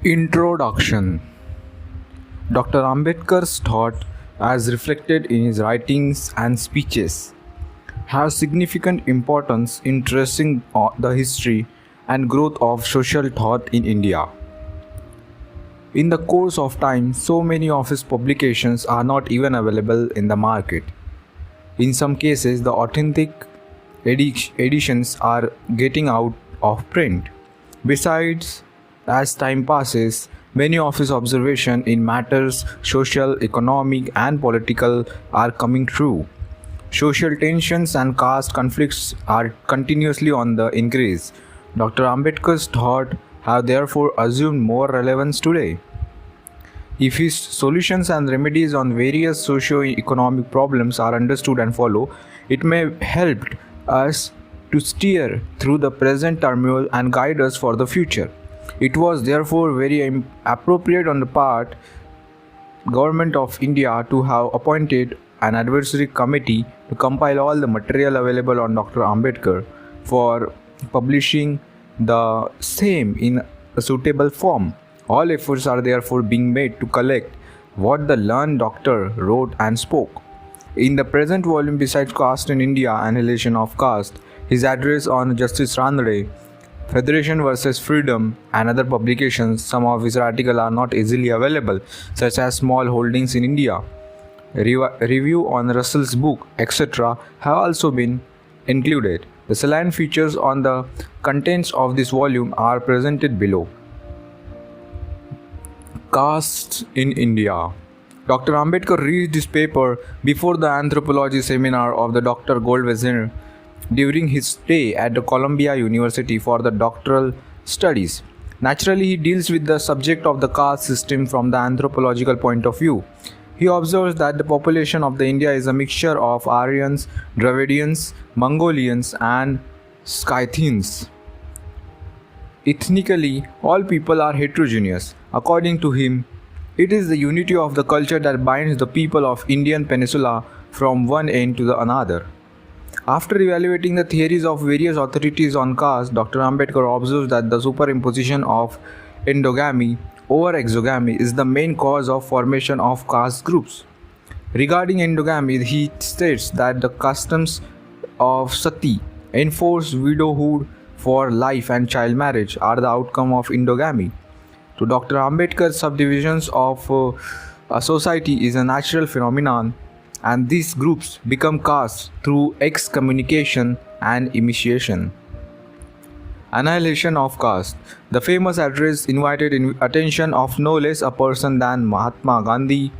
Introduction. Dr. Ambedkar's thought, as reflected in his writings and speeches, has significant importance in tracing the history and growth of social thought in India. In the course of time, so many of his publications are not even available in the market. In some cases, the authentic editions are getting out of print. Besides, as time passes, many of his observations in matters social, economic, and political are coming true. Social tensions and caste conflicts are continuously on the increase. Dr. Ambedkar's thought have therefore assumed more relevance today. If his solutions and remedies on various socio-economic problems are understood and followed, it may help us to steer through the present turmoil and guide us for the future. It was therefore very appropriate on the part Government of India to have appointed an advisory committee to compile all the material available on Dr. Ambedkar for publishing the same in a suitable form. All efforts are therefore being made to collect what the learned doctor wrote and spoke. In the present volume, besides Caste in India, Annihilation of Caste, his address on Justice Randre, Federation versus Freedom, and other publications, some of his articles are not easily available, such as Small Holdings in India, Review on Russell's book, etc., have also been included. The salient features on the contents of this volume are presented below. Castes in India. Dr. Ambedkar read this paper before the anthropology seminar of the Dr. Goldwasser during his stay at the Columbia University for the doctoral studies. Naturally, he deals with the subject of the caste system from the anthropological point of view. He observes that the population of the India is a mixture of Aryans, Dravidians, Mongolians, and Scythians. Ethnically, all people are heterogeneous. According to him, it is the unity of the culture that binds the people of Indian peninsula from one end to the another. After evaluating the theories of various authorities on caste, Dr. Ambedkar observes that the superimposition of endogamy over exogamy is the main cause of formation of caste groups. Regarding endogamy, he states that the customs of sati, enforced widowhood for life and child marriage, are the outcome of endogamy. To Dr. Ambedkar, subdivisions of a society is a natural phenomenon, and these groups become castes through excommunication and initiation. Annihilation of caste. The famous address invited attention of no less a person than Mahatma Gandhi.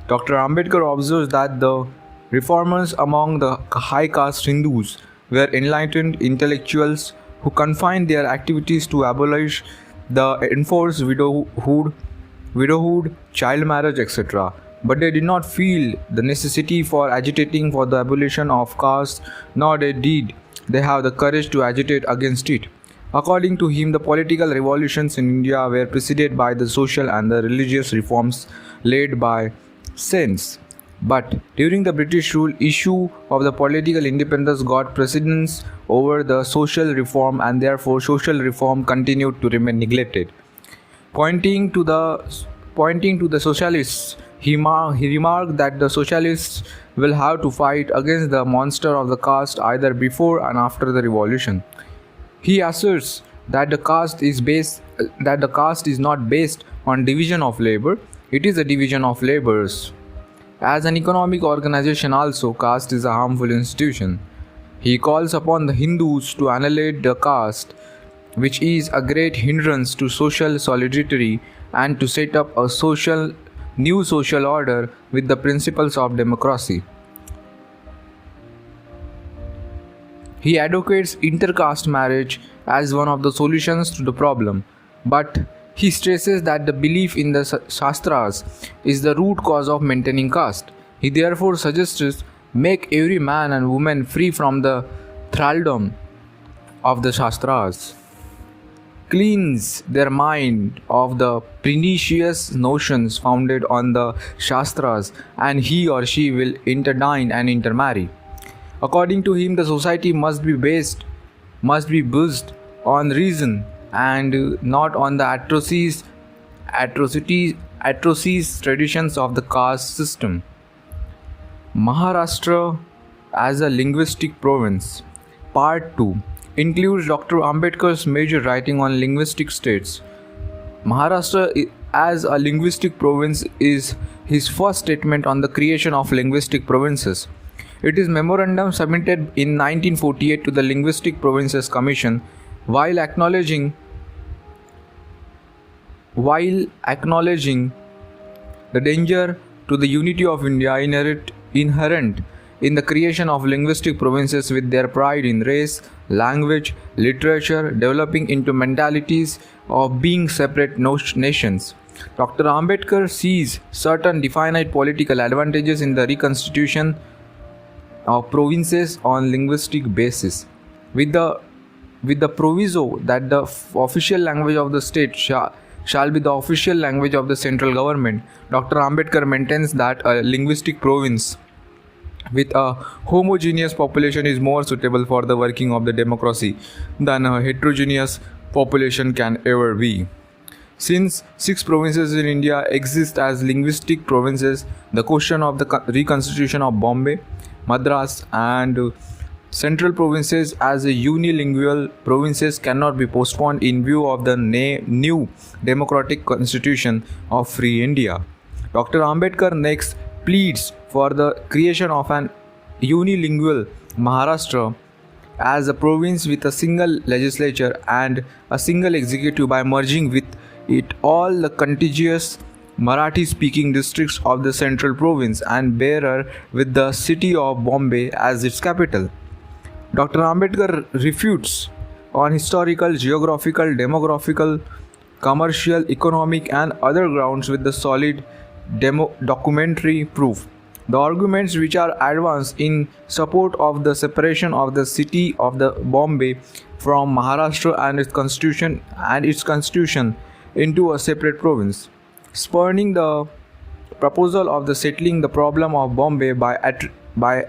Dr. Ambedkar observes that the reformers among the high caste Hindus were enlightened intellectuals who confined their activities to abolish the enforced widowhood, child marriage, etc. But they did not feel the necessity for agitating for the abolition of caste, nor did they have the courage to agitate against it. According to him, the political revolutions in India were preceded by the social and the religious reforms led by saints. But during the British rule, issue of the political independence got precedence over the social reform, and therefore social reform continued to remain neglected. Pointing to the socialists, he remarked that the socialists will have to fight against the monster of the caste either before and after the revolution. He asserts that the caste is not based on division of labor; it is a division of labors. As an economic organization also, caste is a harmful institution. He calls upon the Hindus to annihilate the caste, which is a great hindrance to social solidarity, and to set up a new social order with the principles of democracy. He advocates intercaste marriage as one of the solutions to the problem, but he stresses that the belief in the Shastras is the root cause of maintaining caste. He therefore suggests make every man and woman free from the thraldom of the Shastras, cleanse their mind of the pernicious notions founded on the Shastras, and he or she will interdine and intermarry. According to him, the society must be based on reason and not on the atrocities traditions of the caste system. Maharashtra as a linguistic province. Part 2 includes Dr. Ambedkar's major writing on linguistic states. Maharashtra as a linguistic province is his first statement on the creation of linguistic provinces. It is memorandum submitted in 1948 to the Linguistic Provinces Commission while acknowledging the danger to the unity of India inherent in the creation of linguistic provinces with their pride in race, language, literature, developing into mentalities of being separate nations. Dr. Ambedkar sees certain definite political advantages in the reconstitution of provinces on linguistic basis, with the proviso that the official language of the state shall be the official language of the central government. Dr. Ambedkar maintains that a linguistic province with a homogeneous population is more suitable for the working of the democracy than a heterogeneous population can ever be. Since 6 provinces in India exist as linguistic provinces, the question of the reconstitution of Bombay, Madras and central provinces as a unilingual provinces cannot be postponed in view of the new democratic constitution of free India. Dr. Ambedkar next pleads for the creation of an unilingual Maharashtra as a province with a single legislature and a single executive by merging with it all the contiguous Marathi-speaking districts of the central province and bearer with the city of Bombay as its capital. Dr. Ambedkar refutes on historical, geographical, demographical, commercial, economic and other grounds with the solid documentary proof. The arguments which are advanced in support of the separation of the city of the Bombay from Maharashtra and its constitution into a separate province, spurning the proposal of the settling the problem of Bombay by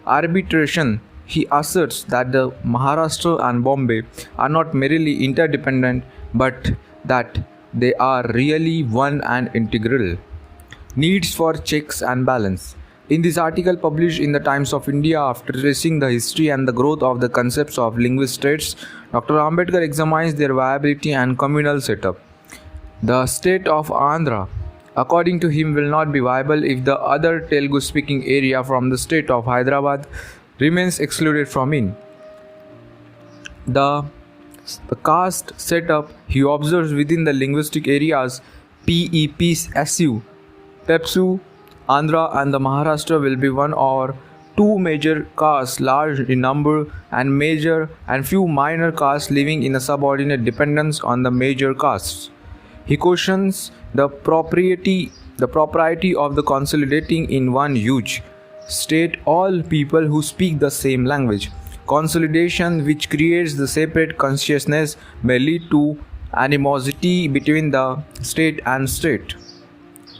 arbitration. He asserts that the Maharashtra and Bombay are not merely interdependent but that they are really one and integral. Needs for checks and balance. In this article published in the Times of India after tracing the history and the growth of the concepts of linguistic states, Dr. Ambedkar examines their viability and communal setup. The state of Andhra, according to him, will not be viable if the other Telugu-speaking area from the state of Hyderabad remains excluded from it. The caste setup he observes within the linguistic areas PEPSU, Pepsu, Andhra and the Maharashtra will be one or two major castes large in number and major and few minor castes living in a subordinate dependence on the major castes. He questions the propriety of the consolidating in one huge state all people who speak the same language. Consolidation which creates the separate consciousness may lead to animosity between the state and state.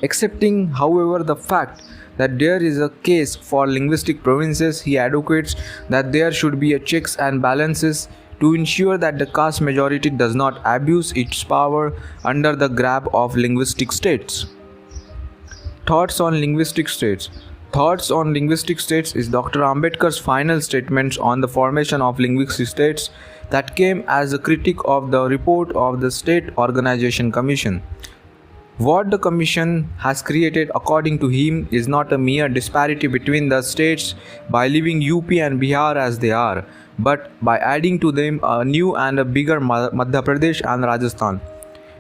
Accepting, however, the fact that there is a case for linguistic provinces, he advocates that there should be a checks and balances to ensure that the caste majority does not abuse its power under the grab of linguistic states. Thoughts on linguistic states. Thoughts on linguistic states is Dr. Ambedkar's final statements on the formation of linguistic states that came as a critique of the report of the State Organization Commission. What the Commission has created, according to him, is not a mere disparity between the states by leaving UP and Bihar as they are, but by adding to them a new and a bigger Madhya Pradesh and Rajasthan.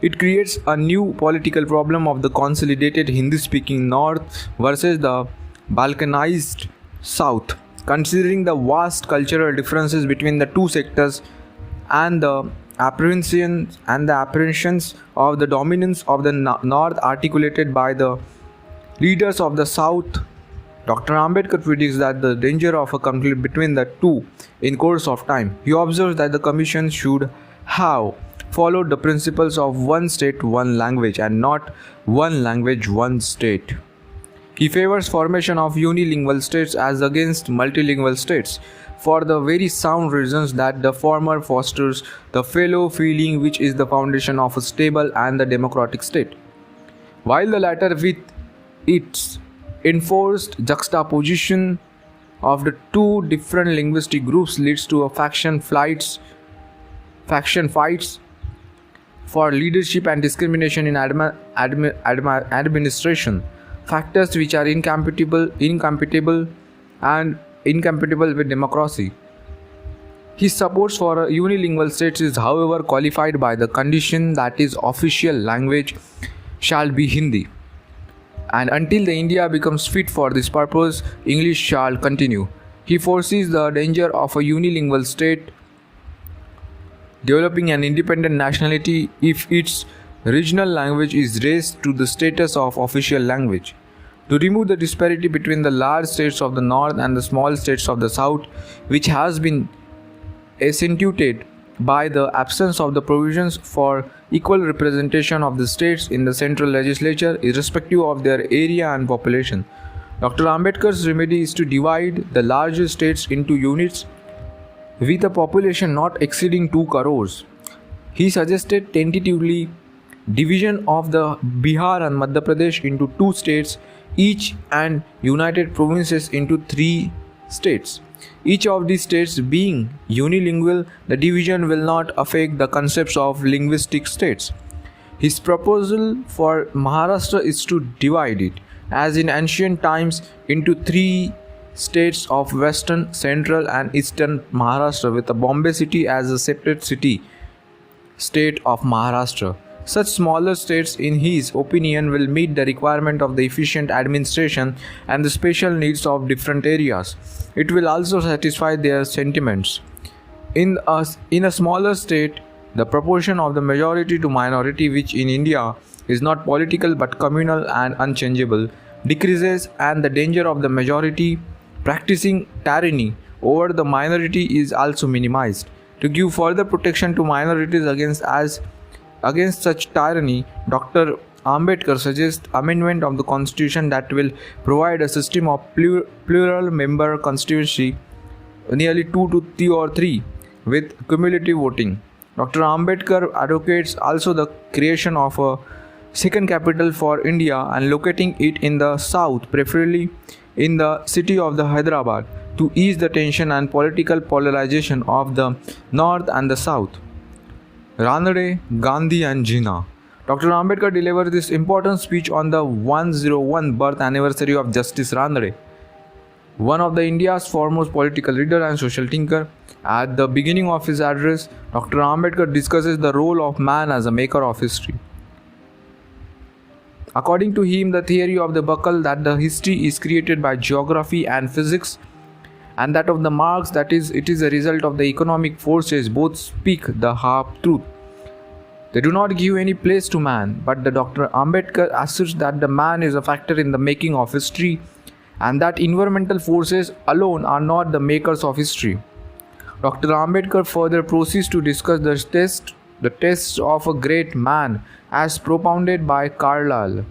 It creates a new political problem of the consolidated Hindi-speaking North versus the balkanized South, considering the vast cultural differences between the two sectors and the apprehensions of the dominance of the North articulated by the leaders of the South. Dr. Ambedkar predicts that the danger of a conflict between the two in course of time. He observes that the Commission should have followed the principles of one state, one language and not one language, one state. He favors formation of unilingual states as against multilingual states. for the very sound reasons that the former fosters the fellow feeling which is the foundation of a stable and the democratic state, while the latter with its enforced juxtaposition of the two different linguistic groups leads to a faction fights for leadership and discrimination in administration, factors which are incompatible with democracy. His support for a unilingual state is, however, qualified by the condition that its official language shall be Hindi, and until the India becomes fit for this purpose, English shall continue. He foresees the danger of a unilingual state developing an independent nationality if its regional language is raised to the status of official language. To remove the disparity between the large states of the north and the small states of the south, which has been accentuated by the absence of the provisions for equal representation of the states in the central legislature, irrespective of their area and population, Dr. Ambedkar's remedy is to divide the larger states into units with a population not exceeding 2 crores. He suggested tentatively division of the Bihar and Madhya Pradesh into 2 states each and united provinces into 3 states. Each of these states being unilingual, the division will not affect the concepts of linguistic states. His proposal for Maharashtra is to divide it, as in ancient times, into 3 states of western, central and eastern Maharashtra, with a Bombay city as a separate state of Maharashtra. Such smaller states, in his opinion, will meet the requirement of the efficient administration and the special needs of different areas. It will also satisfy their sentiments. In a smaller state, the proportion of the majority to minority, which in India is not political but communal and unchangeable, decreases, and the danger of the majority practicing tyranny over the minority is also minimized. To give further protection to minorities against such tyranny, Dr. Ambedkar suggests amendment of the constitution that will provide a system of plural member constituency, nearly 2 to 3 or 3, with cumulative voting. Dr. Ambedkar advocates also the creation of a second capital for India and locating it in the south, preferably in the city of the Hyderabad, to ease the tension and political polarization of the north and the south. Ranade, Gandhi and Jinnah. Dr. Ambedkar delivered this important speech on the 101 birth anniversary of Justice Ranade, one of the India's foremost political leader and social thinker. At the beginning of his address, Dr. Ambedkar discusses the role of man as a maker of history. According to him, the theory of the buckle that the history is created by geography and physics, and that of the Marx that it is a result of the economic forces, both speak the half truth. They do not give any place to man, but the Dr. Ambedkar asserts that the man is a factor in the making of history, and that environmental forces alone are not the makers of history. Dr. Ambedkar further proceeds to discuss the tests of a great man as propounded by Carlyle,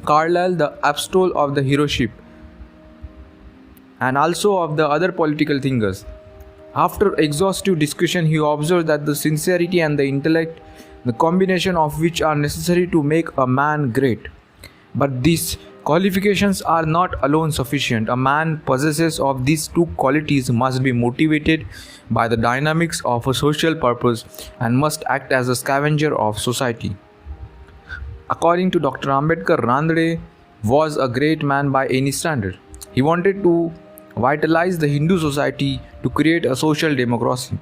the apostole of the heroship, and also of the other political thinkers. After exhaustive discussion, he observes that the sincerity and the intellect, the combination of which are necessary to make a man great. But these qualifications are not alone sufficient. A man possessed of these 2 qualities must be motivated by the dynamics of a social purpose and must act as a scavenger of society. According to Dr. Ambedkar, Ranade was a great man by any standard. He wanted to vitalize the Hindu society to create a social democracy.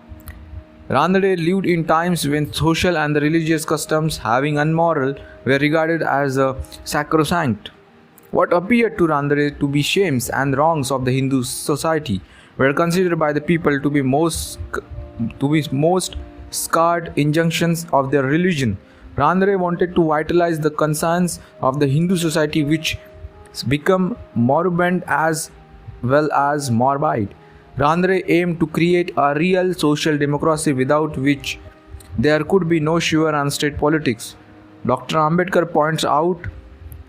Ranade lived in times when social and the religious customs, having unmoral, were regarded as sacrosanct. What appeared to Ranade to be shames and wrongs of the Hindu society were considered by the people to be most scarred injunctions of their religion. Ranade wanted to vitalize the conscience of the Hindu society, which become moribund as well as morbid. Ranade aimed to create a real social democracy without which there could be no sure and state politics. Dr. Ambedkar points out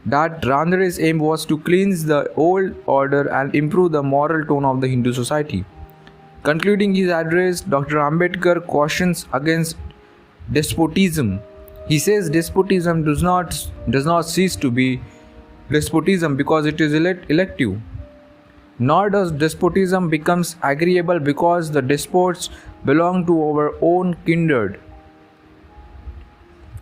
that Ranade's aim was to cleanse the old order and improve the moral tone of the Hindu society. Concluding his address, Dr. Ambedkar cautions against despotism. He says despotism does not cease to be despotism because it is elective. Nor does despotism becomes agreeable because the despots belong to our own kindred.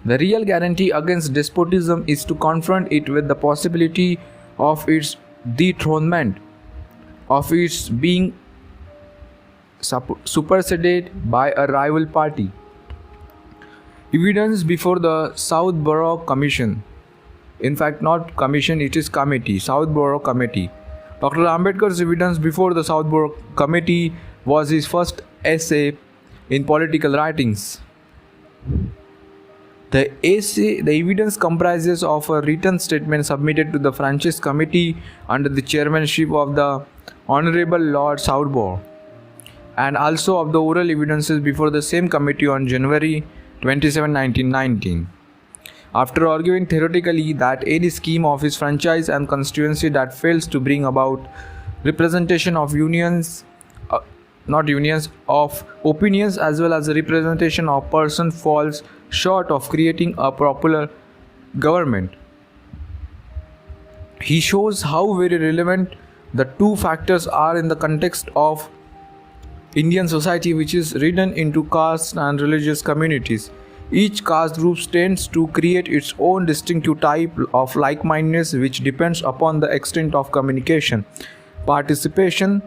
The real guarantee against despotism is to confront it with the possibility of its dethronement, of its being superseded by a rival party. Evidence before the Southborough Commission. In fact, not commission, it is committee, Southborough Committee. Dr. Ambedkar's evidence before the Southborough Committee was his first essay in political writings. The evidence comprises of a written statement submitted to the Franchise Committee under the chairmanship of the Honorable Lord Southborough, and also of the oral evidences before the same committee on January 27, 1919. After arguing theoretically that any scheme of his franchise and constituency that fails to bring about representation of of opinions as well as the representation of person falls short of creating a popular government, he shows how very relevant the two factors are in the context of Indian society, which is ridden into caste and religious communities. Each caste group tends to create its own distinctive type of like-mindedness, which depends upon the extent of communication, participation,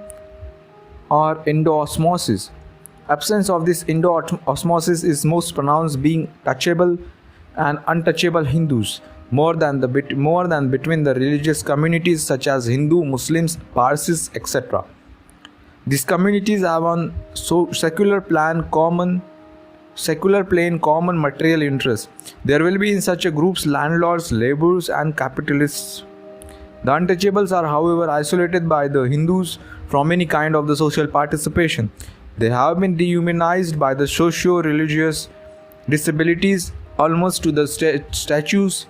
or endo-osmosis. Absence of this endo-osmosis is most pronounced being touchable and untouchable Hindus, more than between the religious communities such as Hindu, Muslims, Parsis, etc. These communities have on secular plane common material interests. There will be in such a groups landlords, laborers, and capitalists. The untouchables are, however, isolated by the Hindus from any kind of the social participation. They have been dehumanized by the socio-religious disabilities almost to the status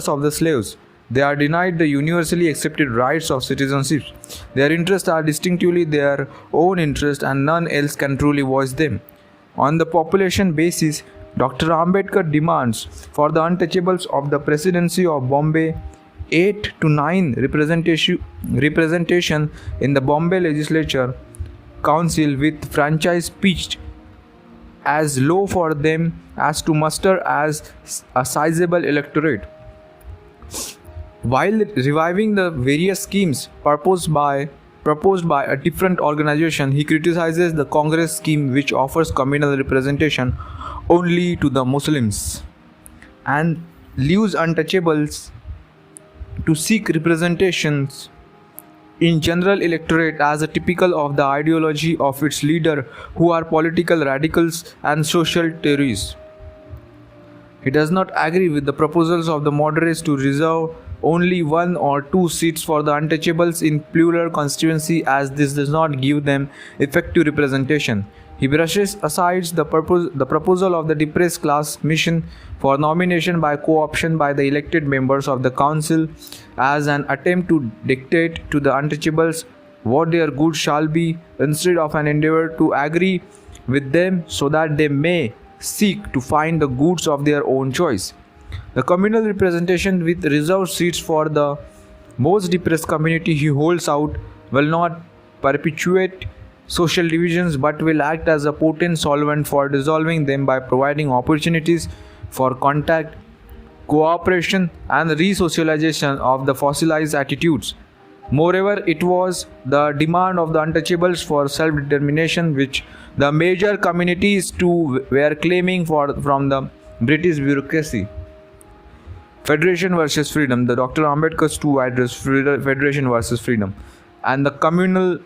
of the slaves. They are denied the universally accepted rights of citizenship. Their interests are distinctively their own interests and none else can truly voice them. On the population basis, Dr. Ambedkar demands for the untouchables of the Presidency of Bombay 8 to 9 representation in the Bombay Legislature Council with franchise pitched as low for them as to muster as a sizable electorate. While reviving the various schemes proposed by a different organization, he criticizes the Congress scheme which offers communal representation only to the Muslims and leaves untouchables to seek representations in general electorate as a typical of the ideology of its leader, who are political radicals and social terrorists. He does not agree with the proposals of the moderates to reserve only 1 or 2 seats for the untouchables in plural constituency, as this does not give them effective representation. He brushes aside the proposal of the depressed class mission for nomination by co-option by the elected members of the council as an attempt to dictate to the untouchables what their goods shall be, instead of an endeavor to agree with them so that they may seek to find the goods of their own choice. The communal representation with reserved seats for the most depressed community he holds out will not perpetuate social divisions but will act as a potent solvent for dissolving them by providing opportunities for contact, cooperation, and re-socialization of the fossilized attitudes. Moreover, it was the demand of the untouchables for self-determination which the major communities too were claiming from the British bureaucracy. Federation versus Freedom, the Dr. Ambedkar's two address, Federation versus Freedom, and the communal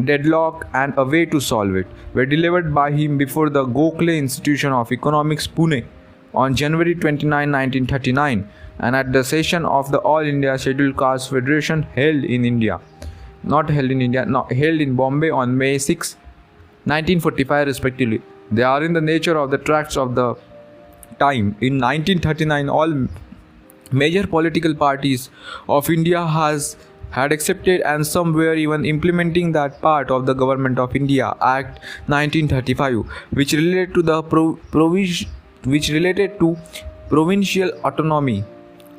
deadlock and a way to solve it, were delivered by him before the Gokhale Institution of Economics, Pune, on January 29, 1939, and at the session of the All India Scheduled Caste Federation held in Bombay on May 6, 1945 respectively. They are in the nature of the tracts of the time. In 1939, all major political parties of India has had accepted and some were even implementing that part of the Government of India Act 1935, which related to the provincial autonomy.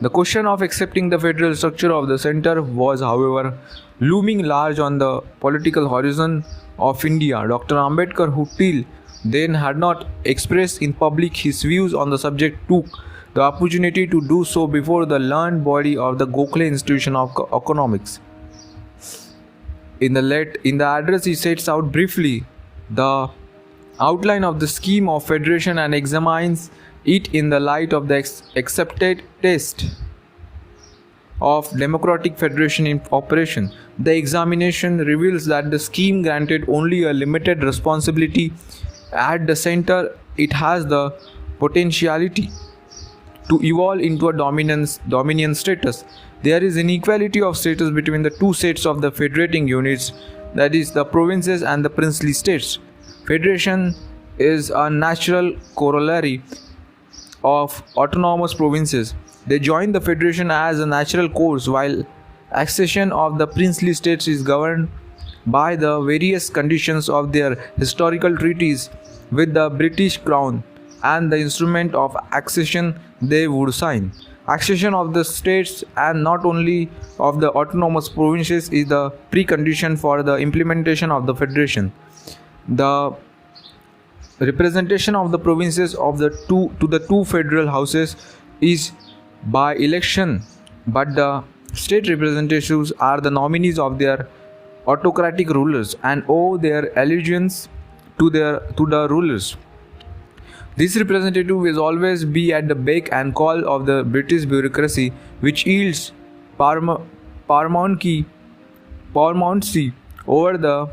The question of accepting the federal structure of the center was, however, looming large on the political horizon of India. Dr. Ambedkar, who till then had not expressed in public his views on the subject, took the opportunity to do so before the learned body of the Gokhale Institution of Economics. In the address, he sets out briefly the outline of the scheme of federation and examines it in the light of the accepted test of democratic federation in operation. The examination reveals that the scheme granted only a limited responsibility at the center. It has the potentiality to evolve into a dominion status. There is inequality of status between the two sets of the federating units, that is, the provinces and the princely states. Federation is a natural corollary of autonomous provinces. They join the federation as a natural course, while accession of the princely states is governed by the various conditions of their historical treaties with the British Crown and the instrument of accession they would sign. Accession of the states and not only of the autonomous provinces is the precondition for the implementation of the federation. The representation of the provinces of the two federal houses is by election, but the state representatives are the nominees of their autocratic rulers and owe their allegiance to the rulers. This representative will always be at the beck and call of the British bureaucracy, which yields paramountcy over the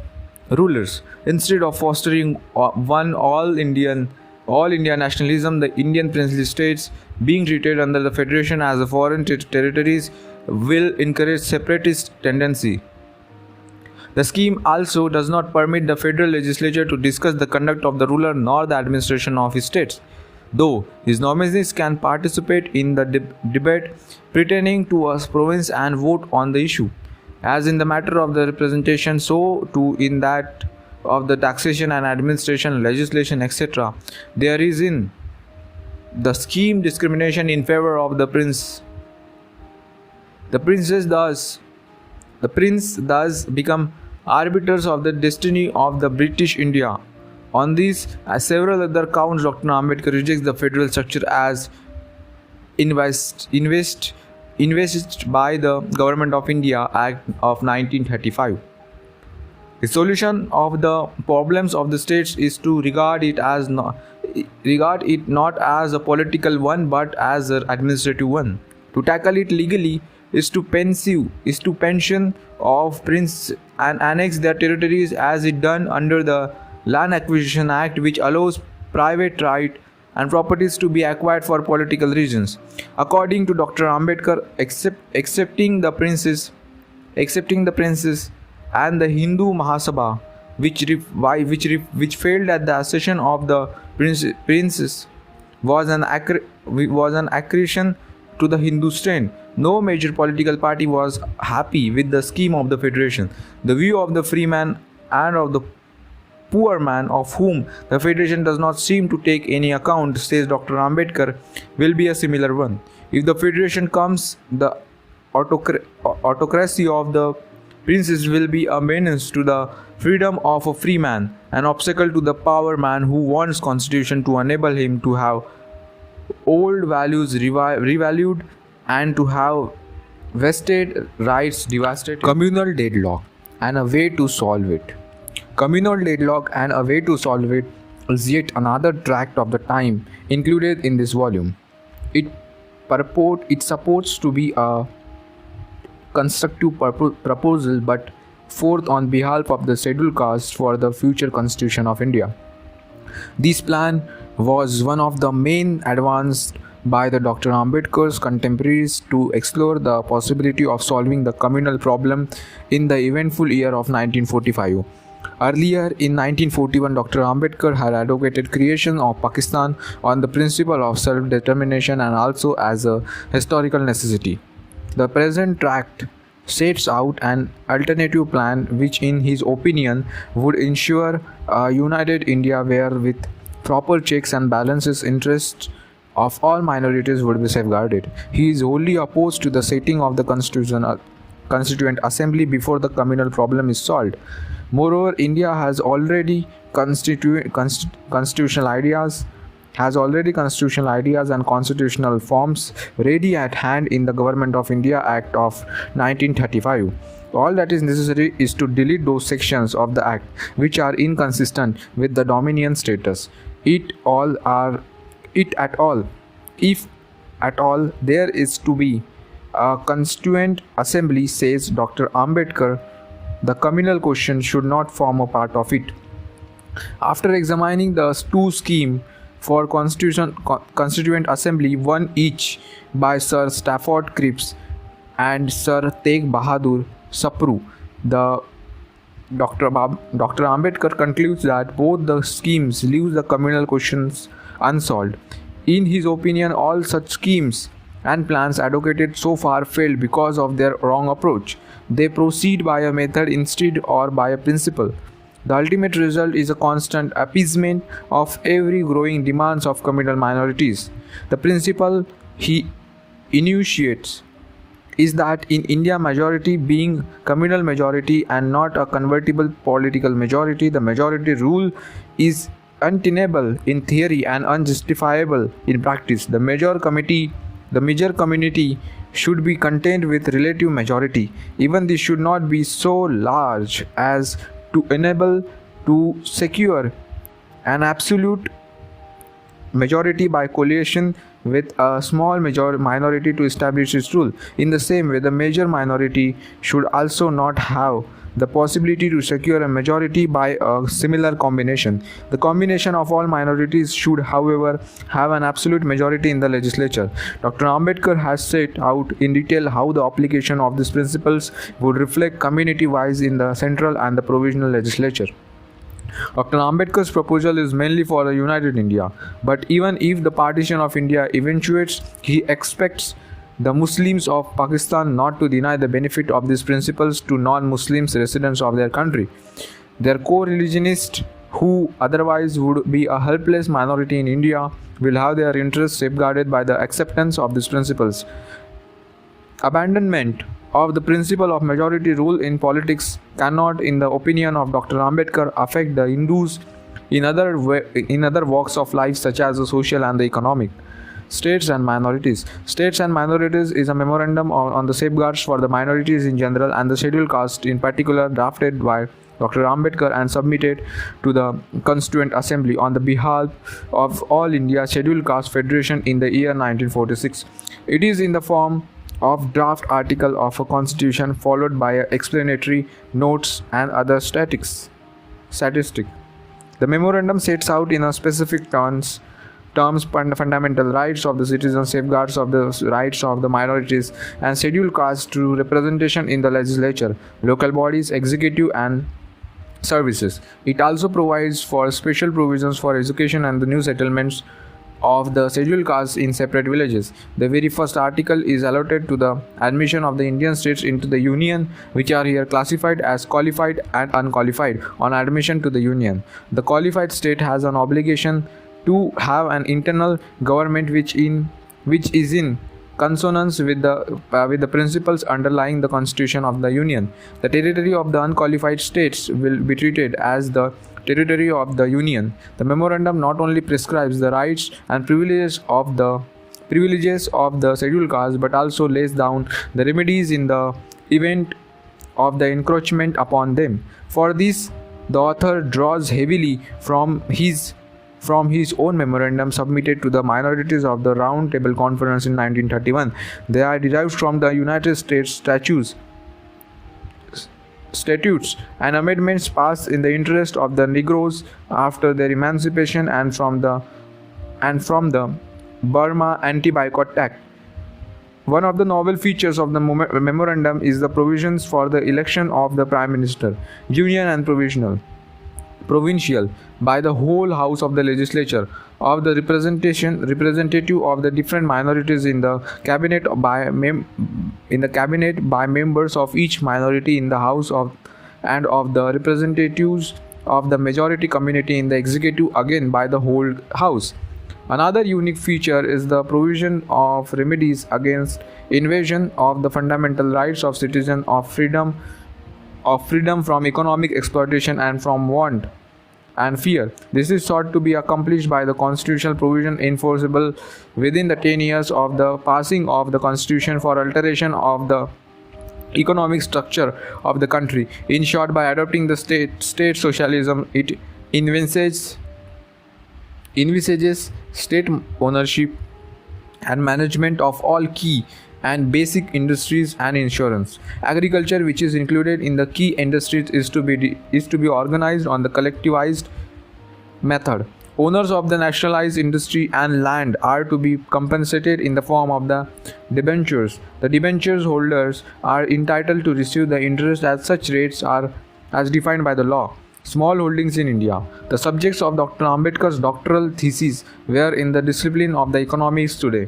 rulers. Instead of fostering one all India nationalism, the Indian princely states, being treated under the federation as a foreign territories, will encourage separatist tendency. The scheme also does not permit the federal legislature to discuss the conduct of the ruler nor the administration of his states, though his nominees can participate in the debate pertaining to a province and vote on the issue. As in the matter of the representation, so too in that of the taxation and administration, legislation, etc., there is in the scheme discrimination in favor of the prince. The prince thus become arbiters of the destiny of the British India. On these, as several other counts, Dr. Ambedkar rejects the federal structure as invested by the Government of India Act of 1935. The solution of the problems of the states is to regard it not as a political one but as an administrative one. To tackle it legally is to pension of prince and annex their territories as it done under the Land Acquisition Act, which allows private right and properties to be acquired for political reasons. According to Dr. Ambedkar, accepting the princes and the Hindu Mahasabha, which failed at the accession of the princes, was an accretion to the Hindu strain. No major political party was happy with the scheme of the federation. The view of the free man and of the poor man, of whom the federation does not seem to take any account, says Dr. Ambedkar, will be a similar one. If the federation comes, the autocracy of the princes will be a menace to the freedom of a free man, an obstacle to the power man who wants constitution to enable him to have old values revalued and to have vested rights devastated. Communal deadlock and a way to solve it. Communal deadlock and a way to solve it is yet another tract of the time included in this volume. It supports to be a constructive proposal but forth on behalf of the scheduled caste for the future constitution of India. This plan was one of the main advanced by the Dr. Ambedkar's contemporaries to explore the possibility of solving the communal problem in the eventful year of 1945. Earlier in 1941, Dr. Ambedkar had advocated creation of Pakistan on the principle of self-determination and also as a historical necessity. The present tract sets out an alternative plan which, in his opinion, would ensure a united India where, with proper checks and balances, interests of all minorities would be safeguarded. He is wholly opposed to the setting of the Constituent Assembly before the communal problem is solved. Moreover, India has already constitutional ideas and constitutional forms ready at hand in the Government of India Act of 1935. All that is necessary is to delete those sections of the Act which are inconsistent with the Dominion status. If at all there is to be a Constituent Assembly, says Dr. Ambedkar, the communal question should not form a part of it. After examining the two schemes for Constituent Assembly, one each by Sir Stafford Cripps and Sir Tegh Bahadur Sapru, Dr. Ambedkar concludes that both the schemes leave the communal questions unsolved. In his opinion, all such schemes and plans advocated so far failed because of their wrong approach. They proceed by a method instead or by a principle. The ultimate result is a constant appeasement of every growing demands of communal minorities. The principle he enunciates is that in India, majority being communal majority and not a convertible political majority, the majority rule is untenable in theory and unjustifiable in practice. The major community should be contained with relative majority. Even this should not be so large as to enable to secure an absolute majority by coalition with a small minority to establish its rule. In the same way, the major minority should also not have the possibility to secure a majority by a similar combination. The combination of all minorities should, however, have an absolute majority in the legislature. Dr. Ambedkar has set out in detail how the application of these principles would reflect community-wise in the central and the provisional legislature. Dr. Ambedkar's proposal is mainly for a united India, but even if the partition of India eventuates, he expects the Muslims of Pakistan not to deny the benefit of these principles to non-Muslims residents of their country. Their co-religionists, who otherwise would be a helpless minority in India, will have their interests safeguarded by the acceptance of these principles. Abandonment of the principle of majority rule in politics cannot, in the opinion of Dr. Ambedkar, affect the Hindus in other walks of life such as the social and the economic. States and minorities. States and minorities is a memorandum on the safeguards for the minorities in general and the scheduled caste in particular, drafted by Dr. Ambedkar and submitted to the Constituent Assembly on the behalf of All India Scheduled Caste Federation in the year 1946. It is in the form of draft article of a constitution followed by explanatory notes and other statistics. The memorandum sets out in a specific terms fundamental rights of the citizens, safeguards of the rights of the minorities, and scheduled castes to representation in the legislature, local bodies, executive and services. It also provides for special provisions for education and the new settlements of the scheduled castes in separate villages. The very first article is allotted to the admission of the Indian states into the Union, which are here classified as qualified and unqualified. On admission to the Union, the qualified state has an obligation to have an internal government which is in consonance with the principles underlying the Constitution of the Union. The territory of the unqualified states will be treated as the territory of the Union. The memorandum not only prescribes the rights and privileges of the scheduled castes, but also lays down the remedies in the event of the encroachment upon them. For this, the author draws heavily from his own memorandum submitted to the minorities of the Round Table Conference in 1931. They are derived from the United States statutes and amendments passed in the interest of the Negroes after their emancipation and from the Burma Anti-Boycott Act. One of the novel features of the memorandum is the provisions for the election of the Prime Minister, Union and Provincial, by the whole house of the legislature, of the representative of the different minorities in the cabinet in the cabinet by members of each minority in the House of the representatives of the majority community in the executive, again by the whole House. Another unique feature is the provision of remedies against invasion of the fundamental rights of citizens, of freedom from economic exploitation and from want and fear. This is sought to be accomplished by the constitutional provision enforceable within the 10 years of the passing of the constitution for alteration of the economic structure of the country. In short, by adopting the state socialism, it envisages state ownership and management of all key and basic industries and insurance. Agriculture, which is included in the key industries, is to be organized on the collectivized method. Owners of the nationalized industry and land are to be compensated in the form of the debentures. The debentures holders are entitled to receive the interest at such rates are as defined by the law. Small holdings in India. The subjects of Dr. Ambedkar's doctoral thesis were in the discipline of the economics today.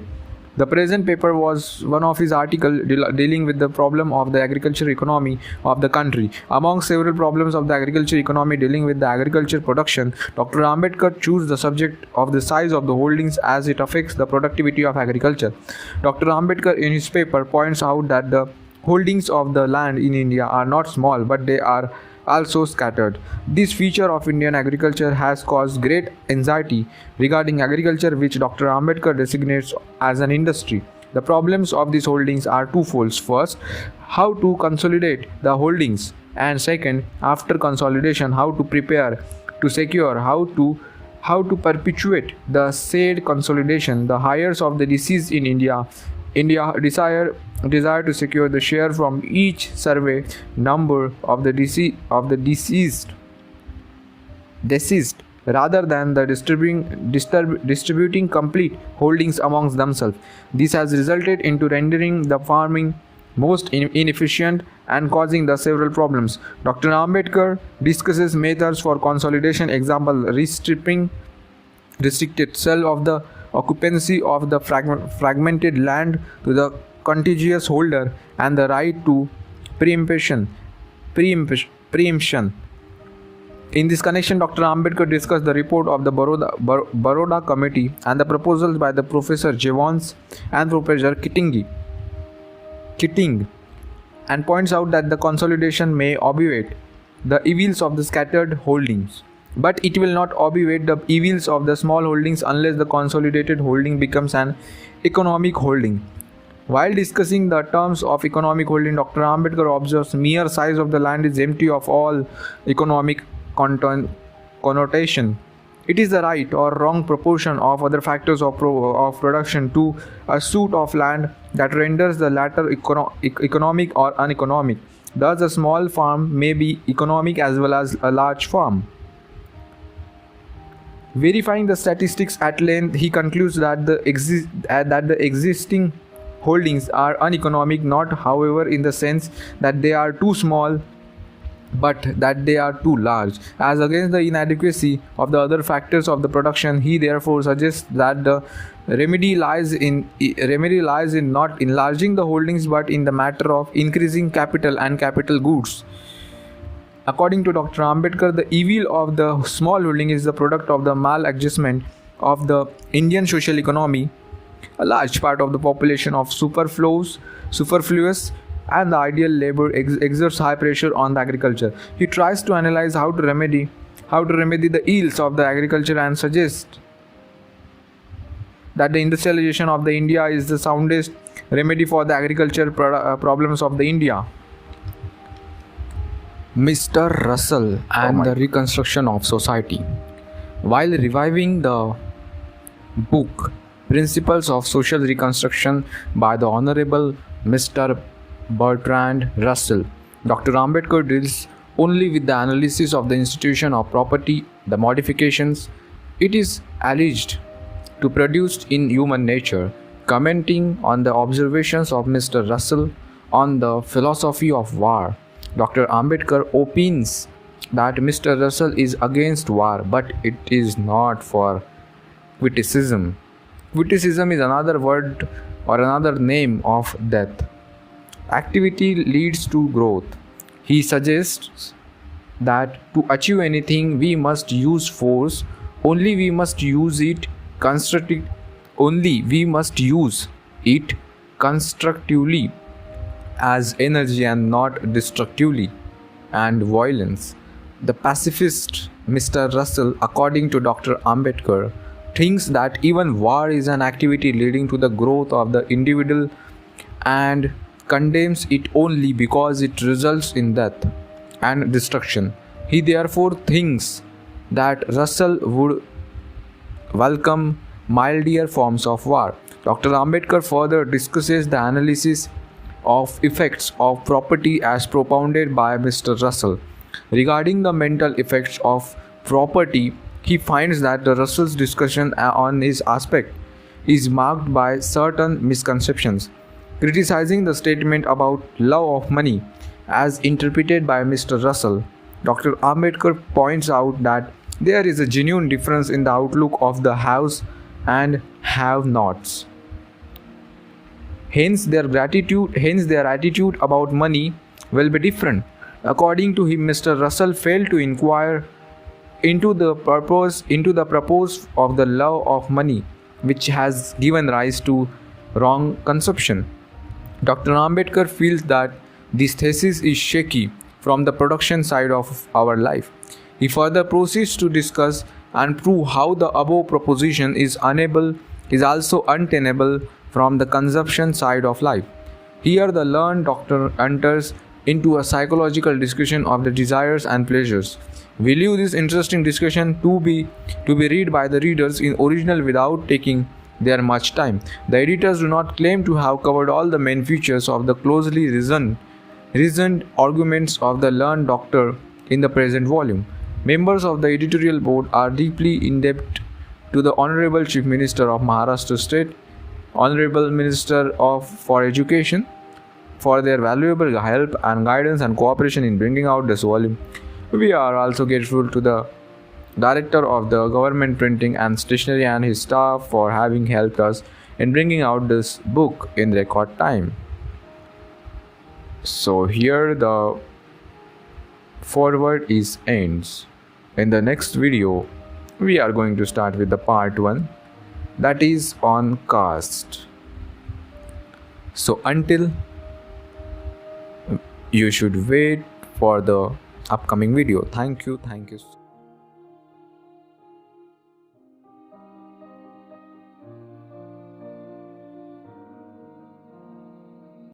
The present paper was one of his articles dealing with the problem of the agriculture economy of the country. Among several problems of the agriculture economy dealing with the agriculture production, Dr. Ambedkar chose the subject of the size of the holdings as it affects the productivity of agriculture. Dr. Ambedkar in his paper points out that the holdings of the land in India are not small, but they are also scattered. This feature of Indian agriculture has caused great anxiety regarding agriculture, which Dr. Ambedkar designates as an industry. The problems of these holdings are twofold. First, how to consolidate the holdings, and second, after consolidation, how to prepare to secure, how to perpetuate the said consolidation. The heirs of the deceased in India desire to secure the share from each survey number of the deceased rather than the distributing complete holdings amongst themselves. This has resulted into rendering the farming most inefficient and causing the several problems. Dr. Ambedkar discusses methods for consolidation, example restricted sale of the occupancy of the fragmented land to the contiguous holder and the right to preemption. In this connection, Dr. Ambedkar discussed the report of the Baroda Committee and the proposals by the Professor Jevons and Professor Keating, and points out that the consolidation may obviate the evils of the scattered holdings, but it will not obviate the evils of the small holdings unless the consolidated holding becomes an economic holding. While discussing the terms of economic holding, Dr. Ambedkar observes mere size of the land is empty of all economic connotation. It is the right or wrong proportion of other factors of production to a suit of land that renders the latter economic or uneconomic. Thus, a small farm may be economic as well as a large farm. Verifying the statistics at length, he concludes that the existing holdings are uneconomic, not however in the sense that they are too small, but that they are too large. As against the inadequacy of the other factors of the production, he therefore suggests that the remedy lies in not enlarging the holdings but in the matter of increasing capital and capital goods. According to Dr. Ambedkar, the evil of the small holding is the product of the maladjustment of the Indian social economy. A large part of the population of superfluous and the ideal labor exerts high pressure on the agriculture. He tries to analyze how to remedy the ills of the agriculture and suggests that the industrialization of the India is the soundest remedy for the agriculture problems of the India. Mr. Russell and the Reconstruction of Society. While reviving the book Principles of Social Reconstruction by the Honorable Mr. Bertrand Russell, Dr. Ambedkar deals only with the analysis of the institution of property, the modifications it is alleged to produce in human nature. Commenting on the observations of Mr. Russell on the philosophy of war, Dr. Ambedkar opines that Mr. Russell is against war, but it is not for witticism. Witticism is another word or another name of death. Activity leads to growth. He suggests that to achieve anything we must use force, only we must use it constructively as energy and not destructively and violence. The pacifist Mr. Russell, according to Dr. Ambedkar, thinks that even war is an activity leading to the growth of the individual and condemns it only because it results in death and destruction. He therefore thinks that Russell would welcome milder forms of war. Dr. Ambedkar further discusses the analysis of effects of property as propounded by Mr. Russell. Regarding the mental effects of property, he finds that the Russell's discussion on his aspect is marked by certain misconceptions. Criticizing the statement about love of money as interpreted by Mr. Russell, Dr. Ambedkar points out that there is a genuine difference in the outlook of the haves and have-nots. Hence, their attitude about money will be different. According to him, Mr. Russell failed to inquire into the purpose of the love of money, which has given rise to wrong conception. Dr. Ambedkar feels that this thesis is shaky from the production side of our life. He further proceeds to discuss and prove how the above proposition is also untenable from the consumption side of life. Here the learned doctor enters into a psychological discussion of the desires and pleasures. We leave this interesting discussion to be read by the readers in original without taking their much time. The editors do not claim to have covered all the main features of the closely reasoned arguments of the learned doctor in the present volume. Members of the editorial board are deeply indebted to the Honorable Chief Minister of Maharashtra State, Honorable Minister for Education, for their valuable help and guidance and cooperation in bringing out this volume. We are also grateful to the Director of the Government Printing and Stationery and his staff for having helped us in bringing out this book in record time. So here the forward ends. In the next video, we are going to start with the part 1, that is on caste. So until, you should wait for the upcoming video. Thank you.